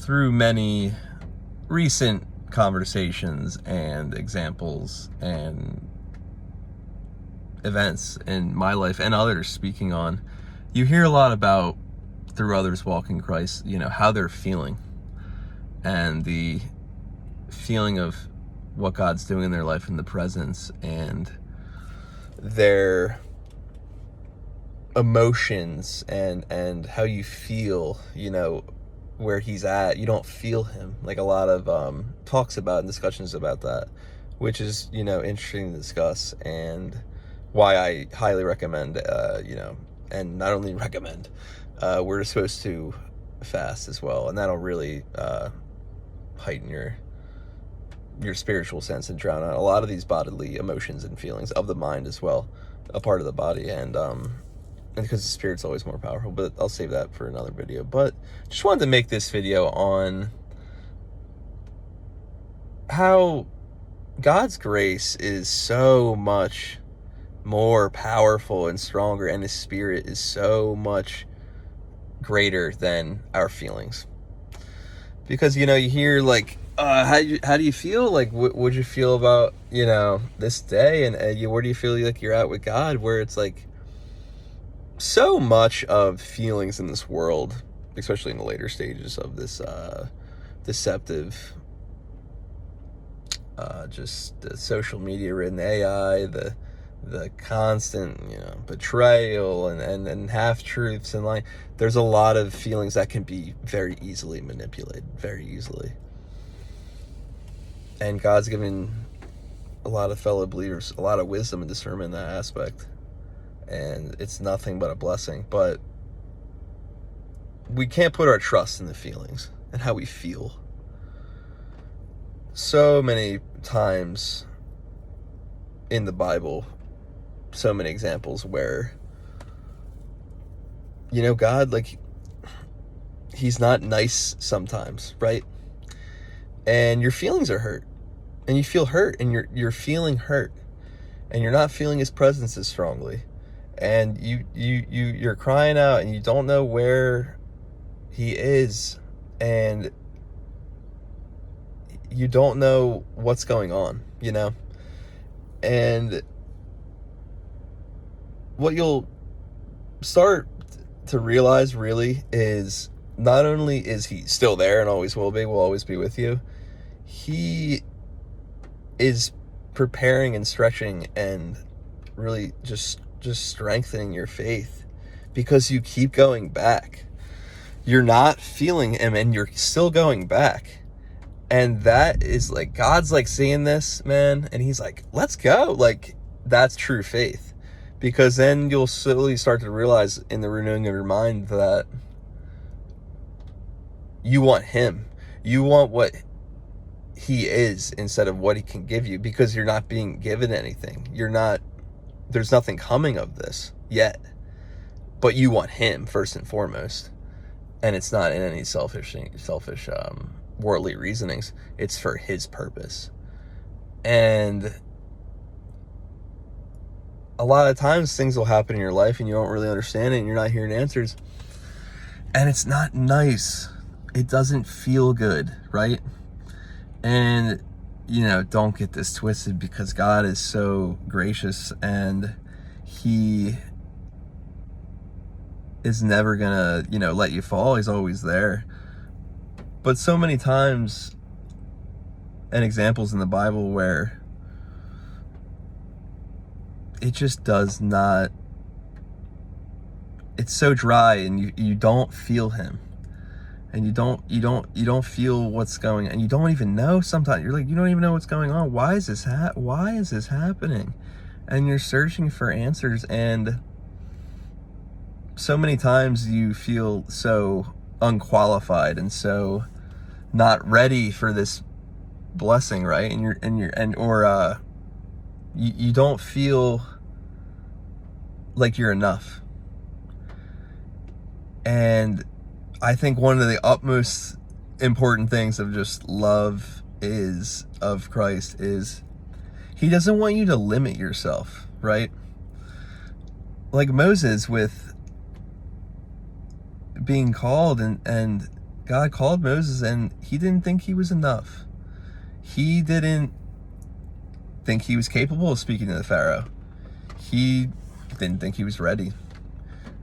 through many recent conversations and examples and events in my life and others speaking on, you hear a lot about, through others walking Christ, how they're feeling and the feeling of what God's doing in their life in the presence and their emotions and how you feel, where he's at. You don't feel him. Like a lot of talks about and discussions about that, which is, interesting to discuss, and why I highly recommend, and not only recommend, we're supposed to fast as well, and that'll really heighten your spiritual sense and drown out a lot of these bodily emotions and feelings of the mind as well, a part of the body, and because the spirit's always more powerful, but I'll save that for another video. But just wanted to make this video on how God's grace is so much more powerful and stronger, and his spirit is so much greater than our feelings. Because, you hear, like, how do you feel? Like, what'd you feel about, this day? And where do you feel like you're at with God? Where it's like, so much of feelings in this world, especially in the later stages of this deceptive, just the social media ridden AI, the constant, betrayal and half-truths and lying. There's a lot of feelings that can be very easily manipulated, very easily. And God's given a lot of fellow believers a lot of wisdom and discernment in that aspect. And it's nothing but a blessing. But we can't put our trust in the feelings and how we feel. So many times in the Bible, so many examples where, God, like, he's not nice sometimes, right? And your feelings are hurt, and you feel hurt, and you're feeling hurt, and you're not feeling his presence as strongly, and you're crying out, and you don't know where he is, and you don't know what's going on, and what you'll start to realize really is, not only is he still there and always will always be with you, he is preparing and stretching and really just strengthening your faith, because you keep going back. You're not feeling him and you're still going back. And that is like, God's like seeing this, man, and he's like, let's go. Like, that's true faith. Because then you'll slowly start to realize in the renewing of your mind that you want him. You want what he is instead of what he can give you, because you're not being given anything. There's nothing coming of this yet. But you want him first and foremost. And it's not in any selfish worldly reasonings. It's for his purpose. And a lot of times things will happen in your life and you don't really understand it, and you're not hearing answers, and it's not nice. It doesn't feel good, right? And don't get this twisted, because God is so gracious, and he is never gonna let you fall. He's always there. But so many times, and examples in the Bible where it just does not, it's so dry, and you don't feel him, and you don't feel what's going on, and you don't even know. Sometimes you're like, you don't even know what's going on. Why is this happening? And you're searching for answers, and so many times you feel so unqualified and so not ready for this blessing, right? You don't feel like you're enough. And I think one of the utmost important things of just love of Christ is he doesn't want you to limit yourself, right? Like Moses, with being called and God called Moses and he didn't think he was enough. He didn't think he was capable of speaking to the Pharaoh. He didn't think he was ready.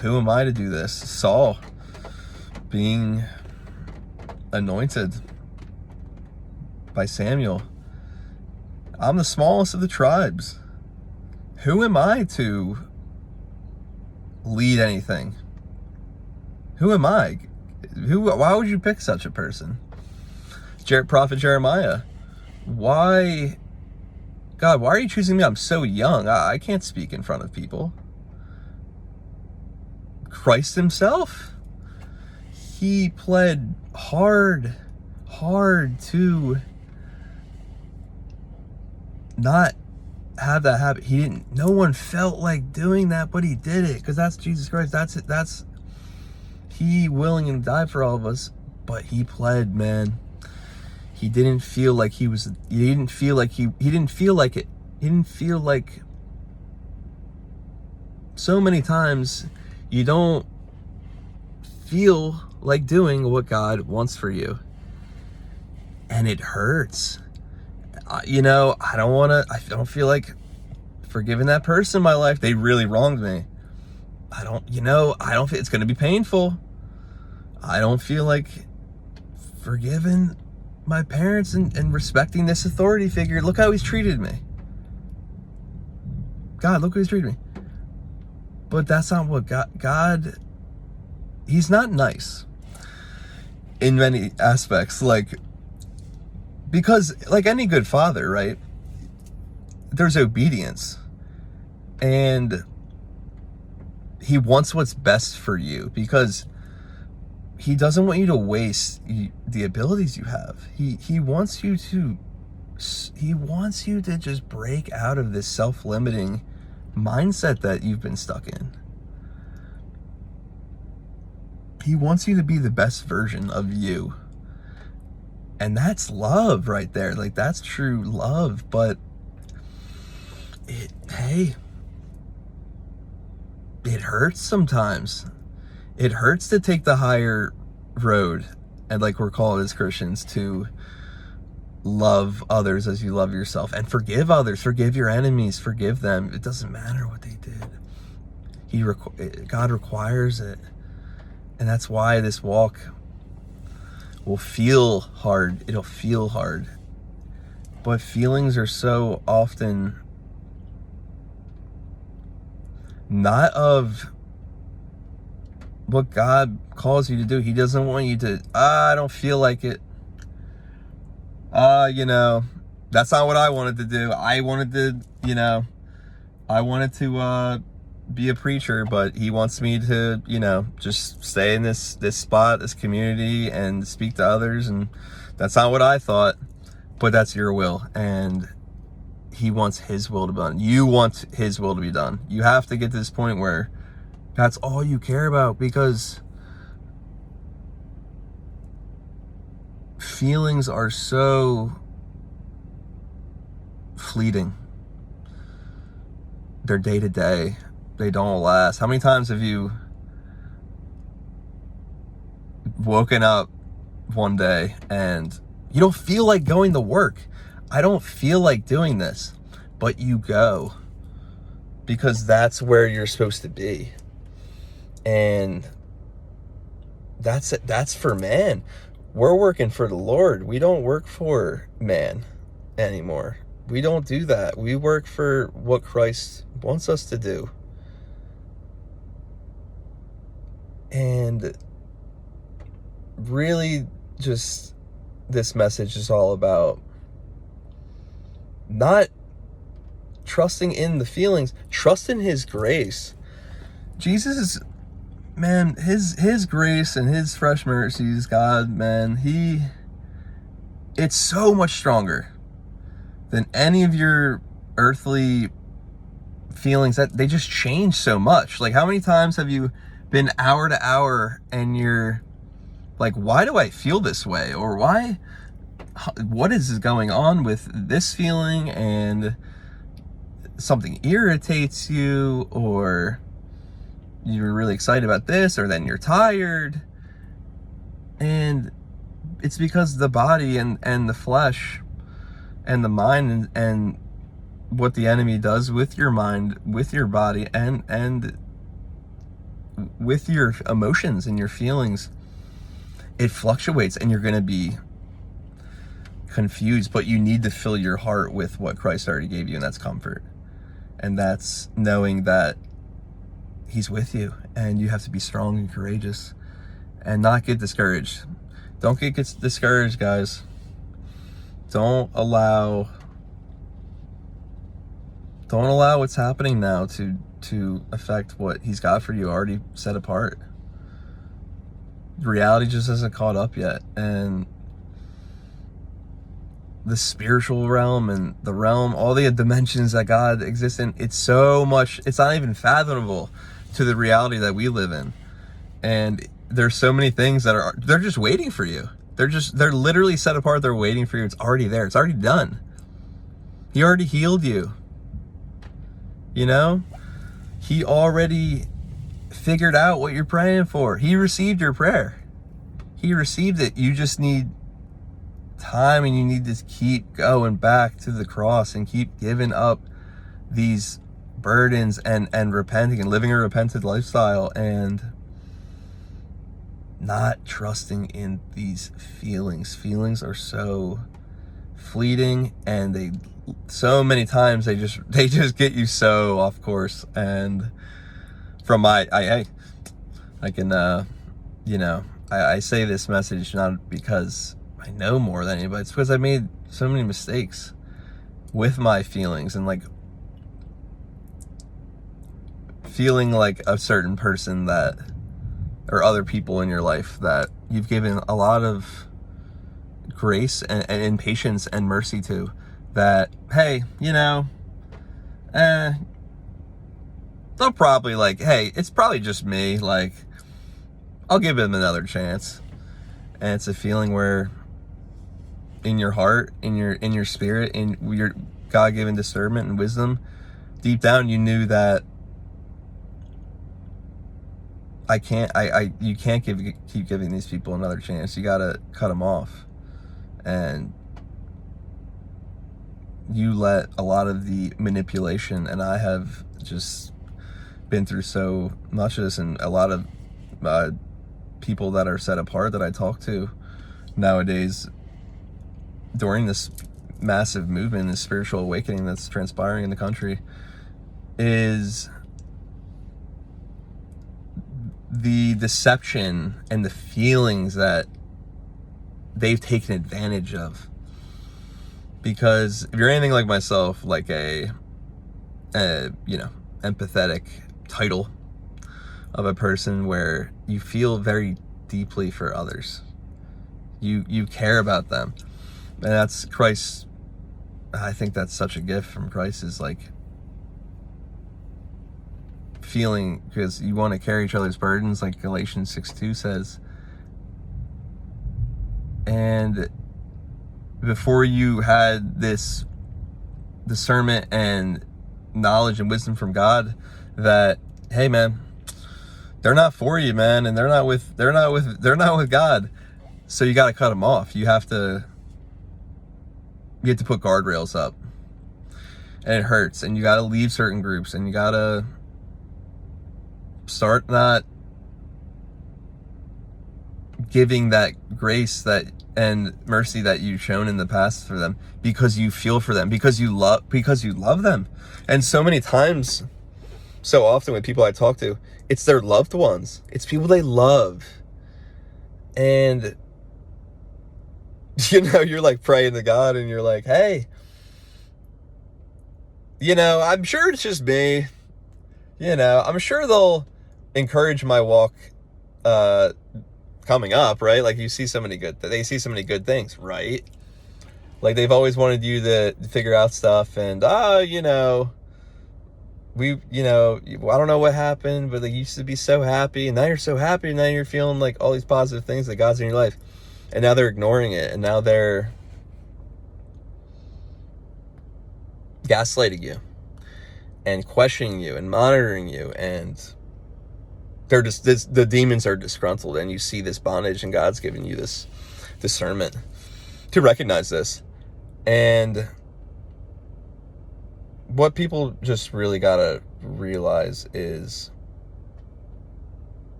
Who am I to do this? Saul being anointed by Samuel. I'm the smallest of the tribes. Who am I to lead anything? Who am I? Why would you pick such a person? Prophet Jeremiah. Why, God, why are you choosing me? I'm so young. I can't speak in front of people. Christ himself, he pled hard to not have that happen. No one felt like doing that, but he did it because that's Jesus Christ. That's it. That's he willing to die for all of us, but he pled, man. He didn't feel like he didn't feel like it. He didn't feel like, so many times you don't feel like doing what God wants for you. And it hurts. I don't feel like forgiving that person in my life. They really wronged me. I don't feel it's going to be painful. I don't feel like forgiving my parents and respecting this authority figure. Look how he's treated me. God, look how he's treated me. But that's not what God, he's not nice in many aspects. Because like any good father, right? There's obedience. And he wants what's best for you because he doesn't want you to waste the abilities you have. He wants you to just break out of this self-limiting mindset that you've been stuck in. He wants you to be the best version of you. And that's love right there. Like, that's true love. But it hurts sometimes. It hurts to take the higher road, and like we're called as Christians to love others as you love yourself, and forgive others, forgive your enemies, forgive them. It doesn't matter what they did. God requires it, and that's why this walk will feel hard. It'll feel hard, but feelings are so often not of what God calls you to do. He doesn't want you to, I don't feel like it. That's not what I wanted to do. I wanted to be a preacher, but he wants me to, just stay in this spot, this community, and speak to others. And that's not what I thought, but that's your will. And he wants his will to be done. You want his will to be done. You have to get to this point where that's all you care about, because feelings are so fleeting. They're day to day. They don't last. How many times have you woken up one day and you don't feel like going to work? I don't feel like doing this, but you go because that's where you're supposed to be. And that's for man. We're working for the Lord. We don't work for man anymore. We don't do that. We work for what Christ wants us to do. And really, just this message is all about not trusting in the feelings, trust in his grace. Jesus, man, his grace and his fresh mercies, God, man, it's so much stronger than any of your earthly feelings. That they just change so much. Like, how many times have you been hour to hour and you're like, why do I feel this way? Or what is going on with this feeling? And something irritates you, or you're really excited about this, or then you're tired. And it's because the body and the flesh and the mind and what the enemy does with your mind, with your body, and with your emotions and your feelings, it fluctuates, and you're going to be confused. But you need to fill your heart with what Christ already gave you, and that's comfort. And that's knowing that he's with you, and you have to be strong and courageous and not get discouraged. Don't get discouraged, guys. Don't allow what's happening now to affect what he's got for you already set apart. Reality just hasn't caught up yet, and the spiritual realm and the realm, all the dimensions that God exists in, it's so much, it's not even fathomable to the reality that we live in. And there's so many things that they're just waiting for you. They're literally set apart. They're waiting for you. It's already there. It's already done. He already healed you. You know, he already figured out what you're praying for. He received your prayer. He received it. You just need time, and you need to keep going back to the cross and keep giving up these burdens and repenting and living a repentant lifestyle and not trusting in these feelings. Feelings are so fleeting, and so many times they just get you so off course. And from I can I say this message not because I know more than anybody. It's because I made so many mistakes with my feelings, and like feeling like a certain person that, or other people in your life that you've given a lot of grace and patience and mercy to, that, hey, they'll probably like, hey, it's probably just me, like, I'll give him another chance. And it's a feeling where in your heart, in your spirit, in your God-given discernment and wisdom, deep down you knew that you can't keep giving these people another chance. You gotta cut them off. And you let a lot of the manipulation, and I have just been through so much of this, and a lot of people that are set apart that I talk to nowadays during this massive movement, this spiritual awakening that's transpiring in the country, is the deception and the feelings that they've taken advantage of. Because if you're anything like myself, like a empathetic title of a person where you feel very deeply for others, you care about them, and that's Christ. I think that's such a gift from Christ, is like feeling, because you want to carry each other's burdens, like Galatians 6:2 says. And before you had this discernment and knowledge and wisdom from God that, hey man, they're not for you, man, and they're not with God, so you got to cut them off. You have to put guardrails up, and it hurts, and you got to leave certain groups, and you got to start not giving that grace that and mercy that you've shown in the past for them, because you feel for them, because you love them. And so many times, so often with people I talk to, it's their loved ones, it's people they love, and you're like praying to God, and you're like, hey, I'm sure it's just me, I'm sure they'll encourage my walk coming up, right? Like they see so many good things, right? Like they've always wanted you to figure out stuff, and I don't know what happened, but they used to be so happy, and now you're so happy, and now you're feeling like all these positive things that God's in your life, and now they're ignoring it, and now they're gaslighting you and questioning you and monitoring you and They're just the demons are disgruntled, and you see this bondage, and God's giving you this discernment to recognize this. And what people just really gotta realize is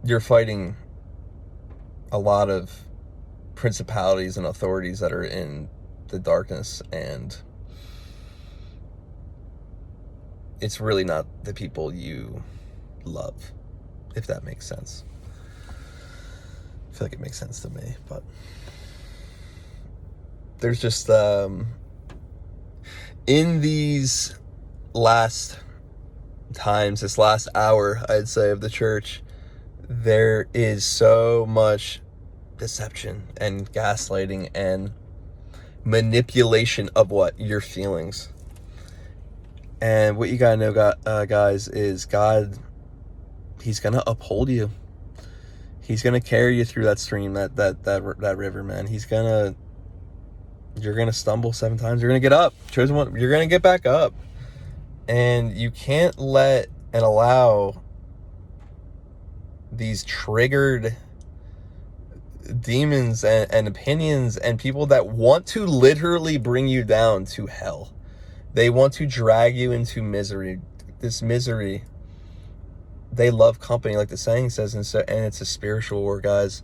you're fighting a lot of principalities and authorities that are in the darkness, and it's really not the people you love, if that makes sense. I feel like it makes sense to me, but there's just in these last times, this last hour, I'd say, of the church, there is so much deception and gaslighting and manipulation of what? Your feelings. And what you gotta know, guys, is God, he's gonna uphold you. He's gonna carry you through that stream, that river, man. You're gonna stumble 7 times. You're gonna get up. Chosen one, you're gonna get back up. And you can't let and allow these triggered demons and opinions and people that want to literally bring you down to hell. They want to drag you into misery. This misery, they love company, like the saying says, and it's a spiritual war, guys.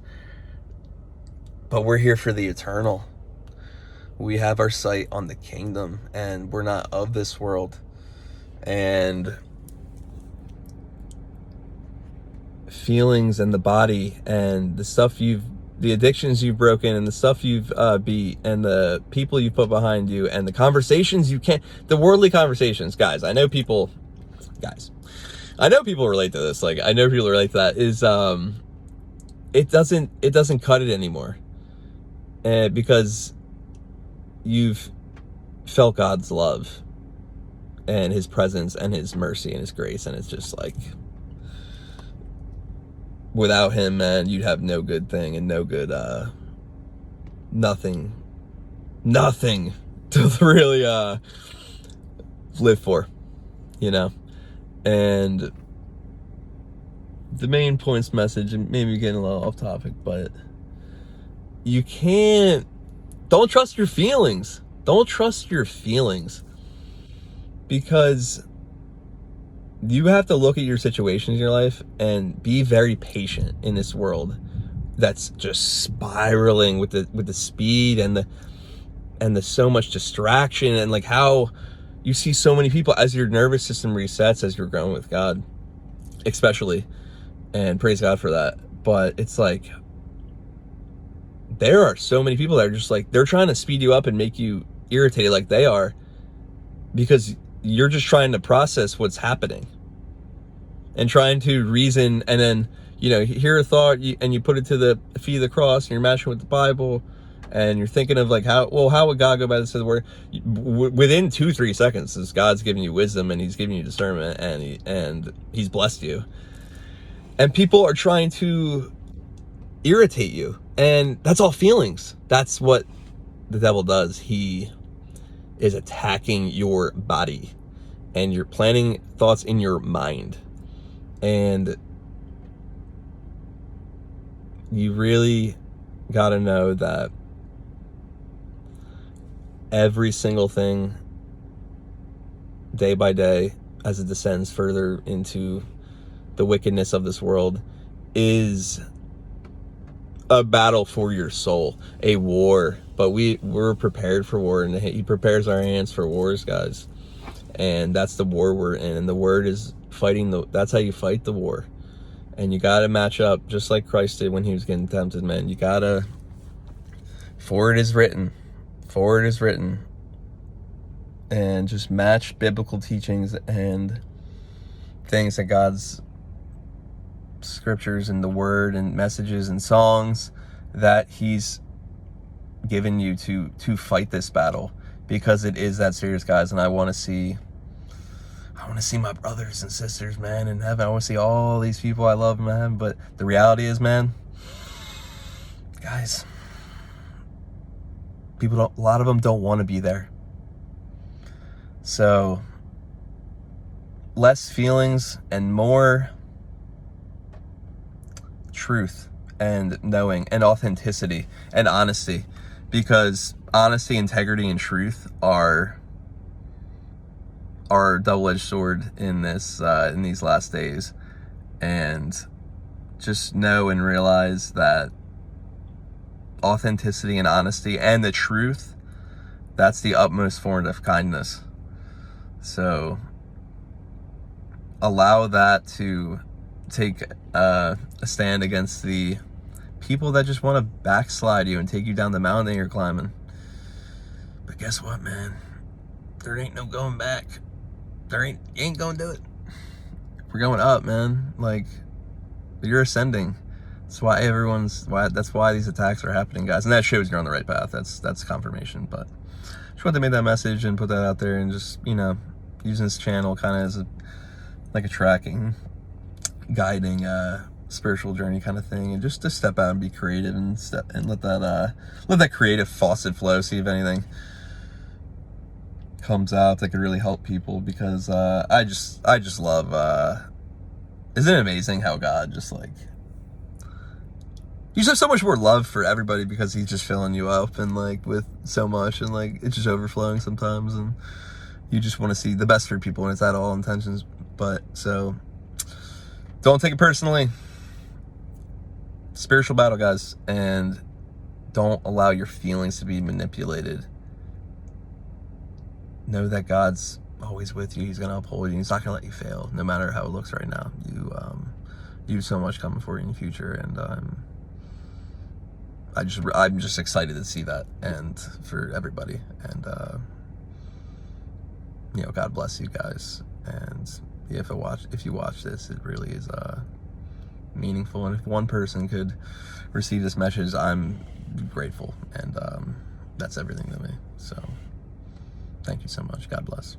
But we're here for the eternal. We have our sight on the kingdom, and we're not of this world. And feelings and the body and the addictions you've broken, and the stuff you've beat, and the people you put behind you, and the conversations the worldly conversations, guys. I know people relate to this. Like, I know people relate to that. Is it doesn't cut it anymore, and because you've felt God's love and his presence and his mercy and his grace, and it's just like, without him, man, you'd have no good thing and no good nothing to really live for, you know. And the main points message, and maybe getting a little off topic, but don't trust your feelings. Don't trust your feelings, because you have to look at your situations in your life and be very patient in this world that's just spiraling with the speed and the so much distraction, and like how you see so many people, as your nervous system resets as you're growing with God, especially, and praise God for that. But it's like, there are so many people that are just like, they're trying to speed you up and make you irritated like they are, because you're just trying to process what's happening and trying to reason, and then, you know, hear a thought and you put it to the feet of the cross, and you're matching with the Bible, and you're thinking of like, how would God go by this word? Within 2-3 seconds, is God's giving you wisdom, and he's giving you discernment, and he's blessed you. And people are trying to irritate you, and that's all feelings. That's what the devil does. He is attacking your body, and you're planting thoughts in your mind, and you really got to know that every single thing, day by day, as it descends further into the wickedness of this world, is a battle for your soul, a war. But we're prepared for war, and he prepares our hands for wars, guys. And that's the war we're in. And the word is fighting that's how you fight the war. And you got to match up, just like Christ did when he was getting tempted, man. You got to, for it is written, and just match biblical teachings and things that God's scriptures and the word and messages and songs that he's given you to fight this battle, because it is that serious, guys. And I want to see my brothers and sisters, man, in heaven. I want to see all these people I love in heaven. But the reality is, man, guys, a lot of them don't want to be there. So less feelings and more truth and knowing and authenticity and honesty, because honesty, integrity, and truth are a double-edged sword in these last days. And just know and realize that authenticity and honesty and the truth, that's the utmost form of kindness. So allow that to take a stand against the people that just want to backslide you and take you down the mountain that you're climbing. But guess what, man? There ain't no going back. You ain't gonna do it. We're going up, man. Like, you're ascending. That's why these attacks are happening, guys. And that shows you're on the right path. That's confirmation. But just wanted to make that message and put that out there, and just, using this channel kind of as like a tracking, guiding spiritual journey kind of thing, and just to step out and be creative and let that creative faucet flow. See if anything comes out that could really help people, because I just love, isn't it amazing how God just, like, you just have so much more love for everybody, because he's just filling you up and, like, with so much, and, like, it's just overflowing sometimes, and you just want to see the best for people, and it's at all intentions. But so don't take it personally. Spiritual battle, guys, and don't allow your feelings to be manipulated. Know that God's always with you. He's going to uphold you. He's not going to let you fail, no matter how it looks right now. You have so much coming for you in the future, and I'm just excited to see that, and for everybody. And God bless you guys. And if you watch this, it really is meaningful. And if one person could receive this message, I'm grateful, and that's everything to me. So thank you so much. God bless.